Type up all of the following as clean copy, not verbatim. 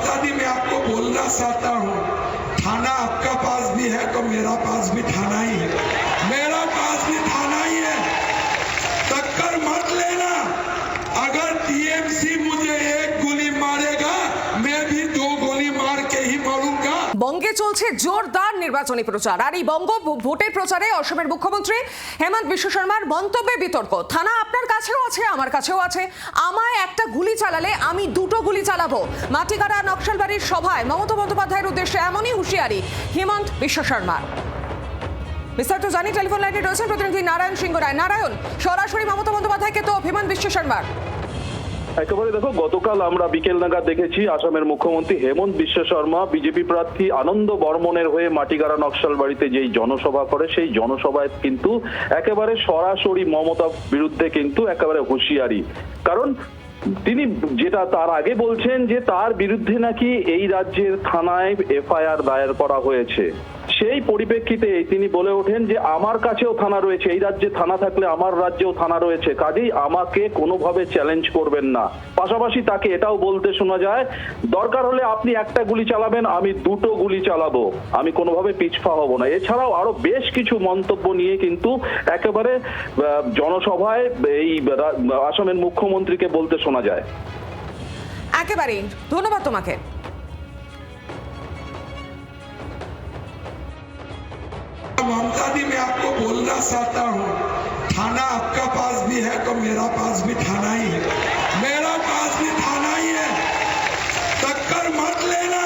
ममता दी, मैं आपको बोलना चाहता हूँ, थाना आपका पास भी है तो मेरा पास भी थाना ही है, मेरा पास भी थाना ही है। टक्कर मत लेना। अगर टीएमसी मुझे एक गोली मारेगा, मैं भी 2 गोली मार के ही मरूंगा। বঙ্গে চলছে জোরদার নির্বাচনী প্রচার, আর এই বঙ্গ ভোটের প্রচারে অসমের মুখ্যমন্ত্রী হেমন্ত বিশ্ব শর্মার মন্তব্যে বিতর্ক। থানা আপনার কাছেও আছে, আমার কাছেও আছে, আমায় একটা গুলি চালালে আমি 2টো গুলি চালাবো। মাটিগাড়া নকশালবাড়ির সভায় মমতা বন্দ্যোপাধ্যায়ের উদ্দেশ্যে এমনই হুঁশিয়ারি হেমন্ত বিশ্ব শর্মার। বিস্তারিত জানি, টেলিফোন লাইনে রয়েছেন প্রতিনিধি নারায়ণ সিংহ রায়। নারায়ণ, সরাসরি মমতা বন্দ্যোপাধ্যায়কে তো হেমন্ত বিশ্ব শর্মার। একেবারে দেখো, গতকাল আমরা বিকেল নাগাদ দেখেছি আসামের মুখ্যমন্ত্রী হেমন্ত বিশ্ব শর্মা বিজেপি প্রার্থী আনন্দ বর্মনের হয়ে মাটিগাড়া নকশালবাড়িতে যেই জনসভা করে, সেই জনসভায় কিন্তু একেবারে সরাসরি মমতার বিরুদ্ধে কিন্তু একেবারে হুঁশিয়ারি। কারণ তিনি যেটা তার আগে বলছেন যে তার বিরুদ্ধে নাকি এই রাজ্যের থানায় এফআইআর দায়ের করা হয়েছে, সেই পরিপ্রেক্ষিতে তিনি বলে ওঠেন যে আমার কাছেও থানা রয়েছে, এই রাজ্যে থানা থাকলে আমার রাজ্যেও থানা রয়েছে, কাজেই আমাকে কোনোভাবে চ্যালেঞ্জ করবেন না। পাশাপাশি তাকে এটাও বলতে শোনা যায়, দরকার হলে আপনি একটা গুলি চালাবেন, আমি 2টো গুলি চালাবো, আমি কোনোভাবে পিছপা হব না। এছাড়াও আরো বেশ কিছু মন্তব্য নিয়ে কিন্তু একেবারে জনসভায় এই আসামের মুখ্যমন্ত্রীকে বলতে শোনা যায়। একেবারেই ধন্যবাদ তোমাকে। ममता दी, मैं आपको बोलना चाहता हूँ, थाना आपका पास भी है तो मेरा पास भी थाना ही है, मेरा पास भी थाना ही है। टक्कर मत लेना।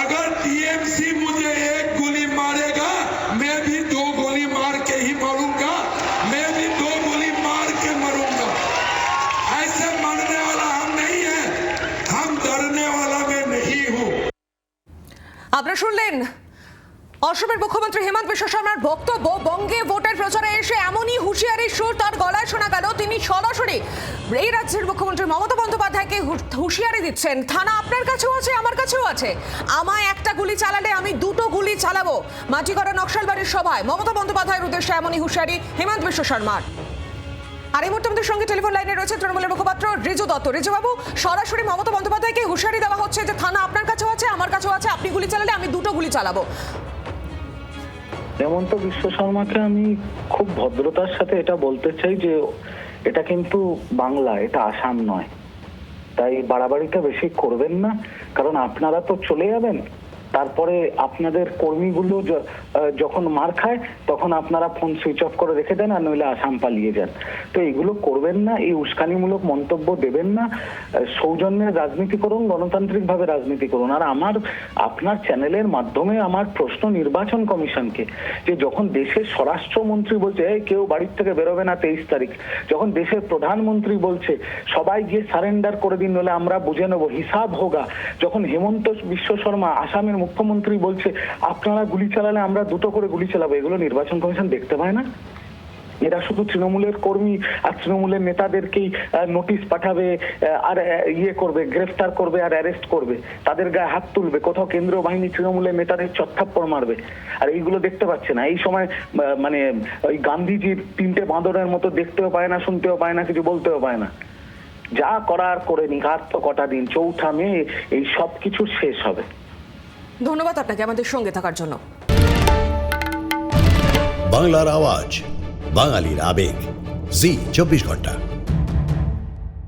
अगर टीएमसी मुझे एक गोली मारेगा, मैं भी 2 गोली मार के ही मरूंगा, मैं भी 2 गोली मार के मरूंगा। ऐसे मरने वाला हम नहीं है, हम डरने वाला मैं नहीं हूँ। আপনারা শুনলেন অসমের মুখ্যমন্ত্রী হেমন্ত বিশ্ব শর্মার বক্তব্য। বঙ্গে ভোটের প্রচারে এসে এমনই হুঁশিয়ারির সুর তার গলায় শোনা গেল। তিনি সরাসরি এই রাজ্যের মুখ্যমন্ত্রী মমতা বন্দ্যোপাধ্যায়কে হুঁশিয়ারি দিচ্ছেন, থানা আপনার কাছেও আছে, আমার কাছেও আছে, আমায় একটা গুলি চালালে আমি 2টো গুলি চালাবো। মাটিগাড়া নকশালবাড়ির সভায় মমতা বন্দ্যোপাধ্যায়ের উদ্দেশ্যে এমনই হুঁশিয়ারি হেমন্ত বিশ্ব শর্মার। আর এই মুহূর্তে আমাদের সঙ্গে টেলিফোন লাইনে রয়েছে তৃণমূলের মুখপাত্র রিজু দত্ত। রিজু বাবু, সরাসরি মমতা বন্দ্যোপাধ্যায়কে হুঁশিয়ারি দেওয়া হচ্ছে যে থানা আপনার কাছেও আছে, আমার কাছেও আছে, আপনি গুলি চালালে আমি 2টো গুলি চালাবো। হেমন্ত বিশ্ব শর্মাকে আমি খুব ভদ্রতার সাথে এটা বলতে চাই যে এটা কিন্তু বাংলা, এটা আসাম নয়, তাই বাড়াবাড়িটা বেশি করবেন না। কারণ আপনারা তো চলে যাবেন, তারপরে আপনাদের কর্মীগুলো যখন মার খায় তখন আপনারা ফোন সুইচ অফ করে রেখে দেন, আর নইলে আসাম পালিয়ে যান। তো এগুলো করবেন না, এই উস্কানিমূলক মন্তব্য দেবেন না। সৌজন্যের রাজনীতি করুন, গণতান্ত্রিকভাবে রাজনীতি করুন। আর আপনার চ্যানেলের মাধ্যমে আমার প্রশ্ন নির্বাচন কমিশনকে, যে যখন দেশের স্বরাষ্ট্রমন্ত্রী বলছে কেউ বাড়ির থেকে বেরোবে না 23 তারিখ, যখন দেশের প্রধানমন্ত্রী বলছে সবাই গিয়ে সারেন্ডার করে দিন নলে আমরা বুঝে নেবো, হিসাব হোগা, যখন হেমন্ত বিশ্ব শর্মা আসামের মুখ্যমন্ত্রী বলছে আপনারা গুলি চালালে আমরা 2টো করে গুলি চালাবো, এগুলো নির্বাচন কমিশন দেখতে পায় না? এরা শুধু তৃণমূলের কর্মী আর তৃণমূলের নেতাদেরকেই নোটিশ পাঠাবে, আর করবে, গ্রেফতার করবে আর অ্যারেস্ট করবে, তাদের গায়ে হাত তুলবে, কোথাও কেন্দ্রীয় বাহিনী তৃণমূলের নেতাদের চত্থাপ্পড় মারবে, আর এইগুলো দেখতে পাচ্ছে না। এই সময় মানে ওই গান্ধীজির 3টে বাঁদরের মতো দেখতেও পায় না, শুনতেও পায় না, কিছু বলতেও পায় না। যা করার করে নিক, আর তো কটা দিন, 4 মে এই সব কিছু শেষ হবে। ধন্যবাদ আপনাকে আমাদের সঙ্গে থাকার জন্য। বাংলার আওয়াজ, বাঙালির আবেগ, জি 24 ঘন্টা।